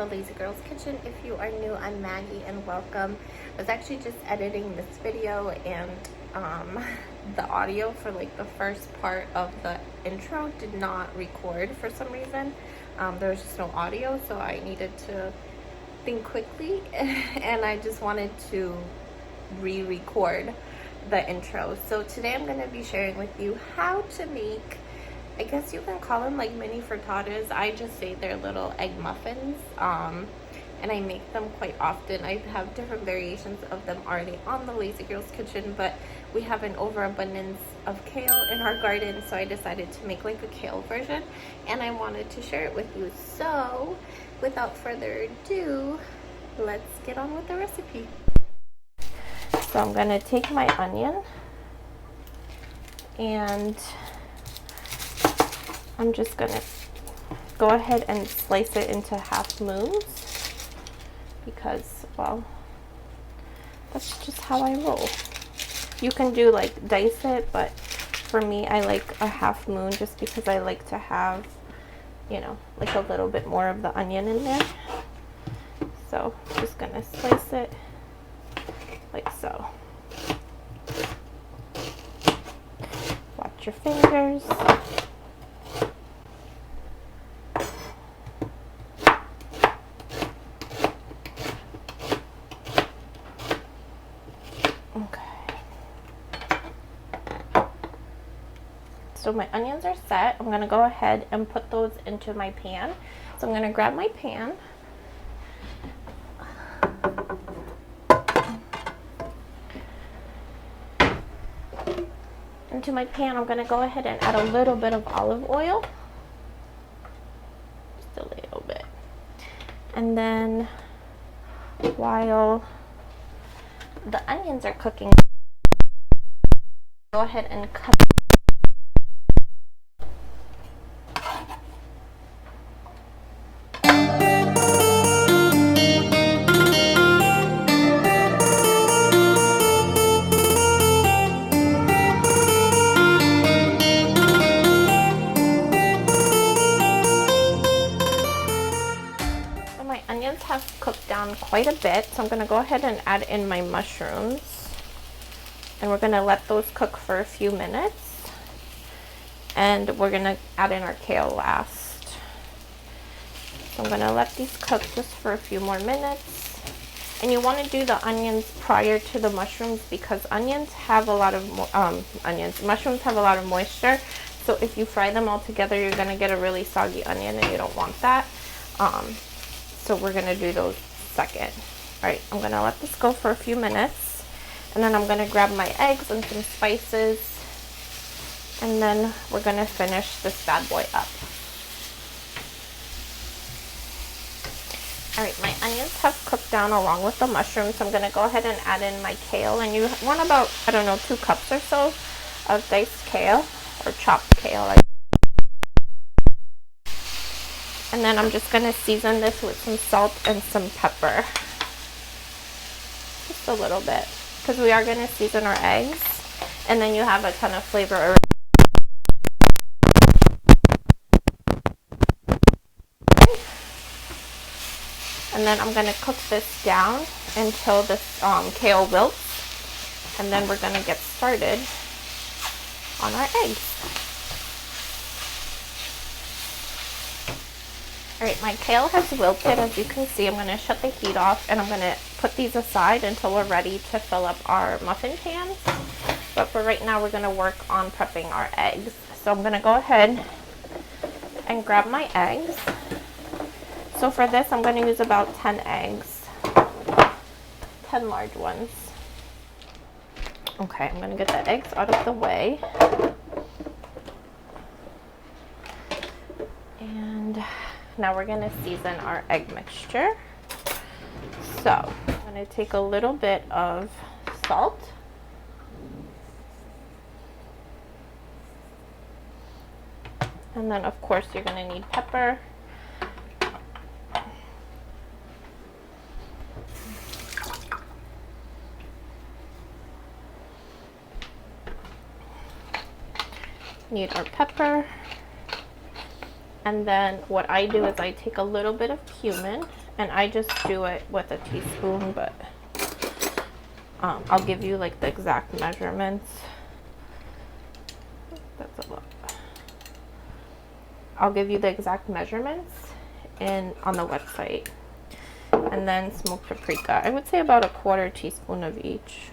the Lazy Girl's Kitchen. If you are new, I'm Maggie and welcome. I was actually just editing this video and the audio for like the first part of the intro did not record for some reason. There was just no audio, so I needed to think quickly and I just wanted to re-record the intro. So today I'm going to be sharing with you how to make, I guess you can call them like mini frittatas. I just say they're little egg muffins, and I make them quite often. I have different variations of them already on the Lazy Girl's Kitchen, but we have an overabundance of kale in our garden, so I decided to make like a kale version, and I wanted to share it with you. So without further ado, let's get on with the recipe. So I'm going to take my onion and I'm just going to go ahead and slice it into half moons because, well, that's just how I roll. You can do like dice it, but for me I like a half moon just because I like to have, you know, like a little bit more of the onion in there. So just going to slice it like so. Watch your fingers. So my onions are set. I'm going to go ahead and put those into my pan. So I'm going to grab my pan. Into my pan, I'm going to go ahead and add a little bit of olive oil. Just a little bit. And then while the onions are cooking, go ahead and cut. Have cooked down quite a bit, so I'm going to go ahead and add in my mushrooms, and we're going to let those cook for a few minutes, and we're going to add in our kale last. So I'm going to let these cook just for a few more minutes, and you want to do the onions prior to the mushrooms because mushrooms have a lot of moisture, so if you fry them all together you're going to get a really soggy onion and you don't want that. So we're going to do those second. Alright, I'm going to let this go for a few minutes. And then I'm going to grab my eggs and some spices. And then we're going to finish this bad boy up. Alright, my onions have cooked down along with the mushrooms. So I'm going to go ahead and add in my kale. And you want about, I don't know, 2 cups or so of diced kale or chopped kale. And then I'm just going to season this with some salt and some pepper. Just a little bit. Because we are going to season our eggs. And then you have a ton of flavor already. And then I'm going to cook this down until this kale wilts. And then we're going to get started on our eggs. Alright, my kale has wilted, as you can see. I'm going to shut the heat off and I'm going to put these aside until we're ready to fill up our muffin pans. But for right now, we're going to work on prepping our eggs. So I'm going to go ahead and grab my eggs. So for this, I'm going to use about 10 eggs. 10 large ones. Okay, I'm going to get the eggs out of the way. And now we're going to season our egg mixture. So I'm going to take a little bit of salt. And then of course you're going to need pepper. Need our pepper. And then what I do is I take a little bit of cumin And I just do it with a teaspoon, but I'll give you like the exact measurements. That's a lot. I'll give you the exact measurements on the website. And then smoked paprika. I would say about a 1/4 teaspoon of each.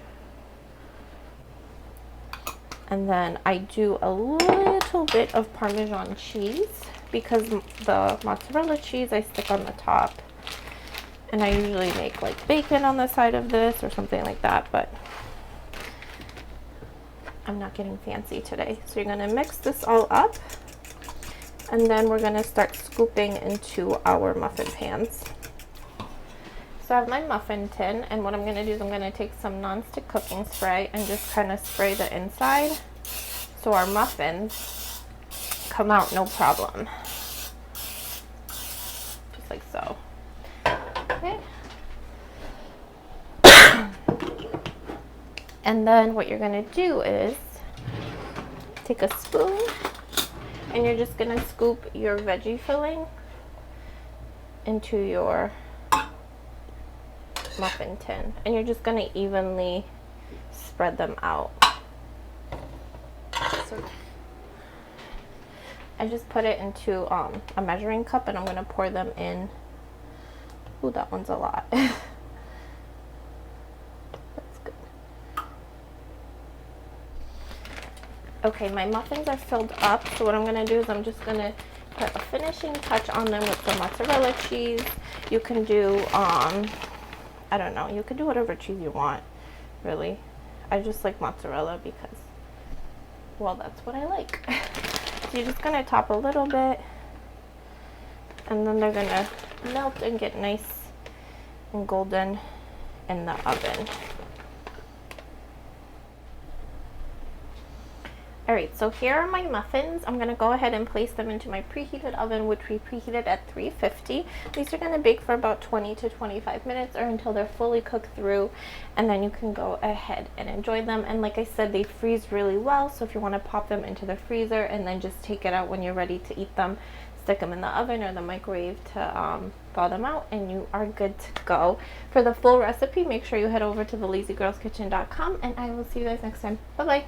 And then I do a little bit of Parmesan cheese because the mozzarella cheese I stick on the top. And I usually make like bacon on the side of this or something like that, but I'm not getting fancy today. So you're gonna mix this all up, and then we're gonna start scooping into our muffin pans. So I have my muffin tin, and what I'm gonna do is I'm gonna take some nonstick cooking spray and just kind of spray the inside so our muffins come out no problem. Just like so. Okay. And then what you're gonna do is take a spoon and you're just gonna scoop your veggie filling into your muffin tin, and you're just gonna evenly spread them out. So I just put it into a measuring cup, and I'm gonna pour them in. Ooh, that one's a lot. That's good. Okay, my muffins are filled up, so what I'm gonna do is I'm just gonna put a finishing touch on them with some mozzarella cheese. You can do I don't know, you can do whatever cheese you want, really. I just like mozzarella because, well, that's what I like. So you're just gonna top a little bit, and then they're gonna melt and get nice and golden in the oven. Alright, so here are my muffins. I'm going to go ahead and place them into my preheated oven, which we preheated at 350. These are going to bake for about 20 to 25 minutes or until they're fully cooked through, and then you can go ahead and enjoy them. And like I said, they freeze really well, so if you want to pop them into the freezer and then just take it out when you're ready to eat them, stick them in the oven or the microwave to thaw them out, and you are good to go. For the full recipe, make sure you head over to thelazygirlskitchen.com, and I will see you guys next time. Bye bye.